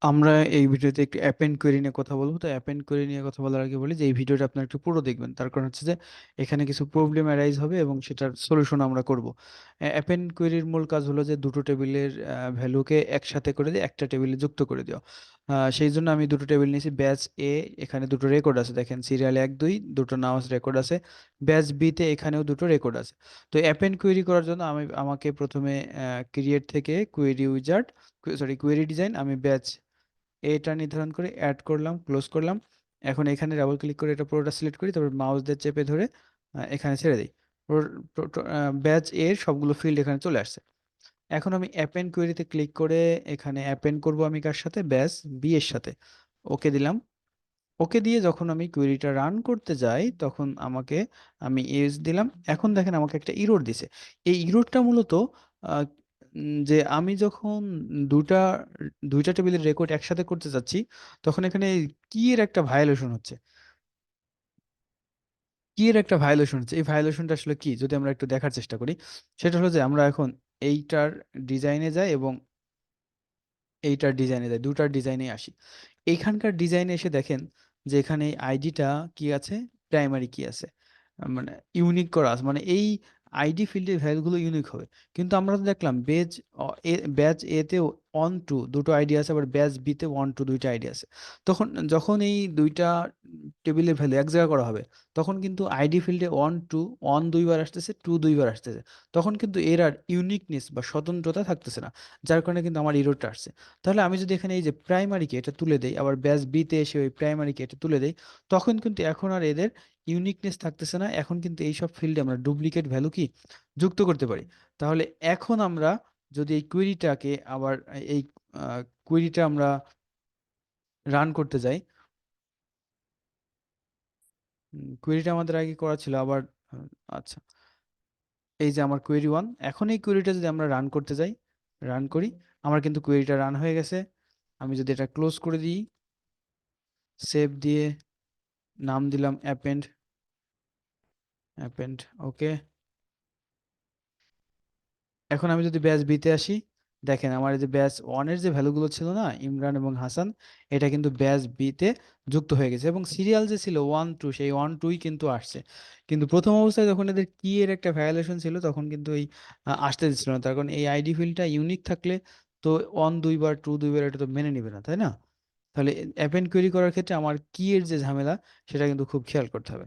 আমরা এই ভিডিওতে একটু অ্যাপেন্ড কোয়েরি নিয়ে কথা বলবো। তো অ্যাপেন্ড কোয়েরি নিয়ে কথা বলার আগে বলি যে এই ভিডিওটা আপনারা একটু পুরো দেখবেন, তার কারণ হচ্ছে যে এখানে কিছু প্রবলেম অ্যারাইজ হবে এবং সেটার সলিউশন আমরা করব। অ্যাপেন্ড কোয়েরির মূল কাজ হলো যে দুটো টেবিলের ভ্যালুকে একসাথে করে দিয়ে একটা টেবিলে যুক্ত করে দেওয়া। সেই জন্য আমি দুটো টেবিল নিয়েছি, ব্যাচ এ এখানে দুটো রেকর্ড আছে, দেখেন সিরিয়াল 1 2 দুটো নাউন্স রেকর্ড আছে। ব্যাচ বিতে এখানেও দুটো রেকর্ড আছে। তো অ্যাপেন্ড কোয়েরি করার জন্য আমাকে প্রথমে ক্রিয়েট থেকে query wizard, sorry query design, আমি ব্যাচ এটা নির্ধারণ করে অ্যাড করলাম, ক্লোজ করলাম। এখন এখানে ডাবল ক্লিক করে এটা পুরোটা সিলেক্ট করি, তারপর মাউস দিয়ে চেপে ধরে এখানে ছেড়ে দিই। ব্যাচ এর সবগুলো ফিল্ড এখানে চলে আসছে। এখন আমি অ্যাপেন্ড কোয়েরিতে ক্লিক করে এখানে অ্যাপেন্ড করব, আমি কার সাথে, ব্যাচ বি এর সাথে। ওকে দিলাম। ওকে দিয়ে যখন আমি কোয়েরিটা রান করতে যাই তখন আমি এস দিলাম। এখন দেখেন আমাকে একটা ইরর দিছে। এই ইররটা মূলত যে আমি যখন দুটা দুইটা টেবিলের রেকর্ড একসাথে করতে যাচ্ছি তখন এখানে কি এর একটা ভায়োলেশন হচ্ছে। কি এর একটা ভায়োলেশন হচ্ছে, এই ভায়োলেশনটা আসলে কি যদি আমরা একটু দেখার চেষ্টা করি। সেটা হলো যে আমরা এখন এইটার ডিজাইনে যাই এবং এইটার ডিজাইনে যাই, দুটার ডিজাইনে আসি। এইখানকার ডিজাইনে এসে দেখেন যে এখানে আইডিটা কি আছে, প্রাইমারি কি আছে, মানে ইউনিক করা আছে, মানে এই আইডি ফিল্ডের ভ্যালুগুলো ইউনিক হবে। কিন্তু আমরা তো দেখলাম ব্যাচ এ তে 1 2 দুটো আইডি আছে, আবার ব্যাচ বি তে 1 2 দুইটা আইডি আছে। তখন যখন এই দুইটা টেবিলের ভ্যালু এক জায়গায় করা হবে তখন কিন্তু আইডি ফিল্ডে 1 2, 1 2বার আসতেছে, 2 2বার আসতেছে। তখন কিন্তু এর আর ইউনিকনেস বা স্বতন্ত্রতা থাকতেছে না, যার কারণে কিন্তু আমার ইরোরটা আসছে। তাহলে আমি যদি এখানে এই যে প্রাইমারিকে এটা তুলে দেই, আবার ব্যাচ বিতে এসে ওই প্রাইমারিকে এটা তুলে দেই, তখন কিন্তু এখন আর এদের ইউনিকনেস থাকতেছে না। এখন কিন্তু এই সব ফিল্ডে আমরা ডুপ্লিকেট ভ্যালু কি যুক্ত করতে পারি। তাহলে এখন আমরা যদি এই কুয়েরিটাকে আবার এই কুয়েরিটা আমরা রান করতে যাই, কুয়েরিটা আমাদের আগে করা ছিল আবার। আহ, আচ্ছা, এই যে আমার কোয়েরি 1, এখন এই কোয়েরিটা যদি আমরা রান করতে যাই, রান করি, আমার কিন্তু কোয়েরিটা রান হয়ে গেছে। আমি যদি এটা ক্লোজ করে দিই, সেভ দিয়ে নাম দিলাম অ্যাপেন্ড, অ্যাপেন্ড, ওকে। এখন আমি যদি ব্যাচ বিতে আসি, দেখেন আমার এই যে ব্যাচ 1 এর যে ভ্যালুগুলো ছিল না, ইমরান এবং হাসান, এটা কিন্তু ব্যাচ বিতে যুক্ত হয়ে গেছে এবং সিরিয়াল যে ছিল 1 2, সেই 1 2ই কিন্তু আসছে। কিন্তু প্রথম অবস্থায় যখন এদের কি এর একটা ভায়োলেশন ছিল তখন কিন্তু এই আসতে দিচ্ছিল না, তার কারণ এই আইডি ফিল্ডটা ইউনিক থাকলে তো 1 2বার 2 2বার এটা তো মেনে নিবে না, তাই না? তাহলে অ্যাপেন্ড কোয়েরি করার ক্ষেত্রে আমার কি এর যে ঝামেলা সেটা কিন্তু খুব খেয়াল করতে হবে।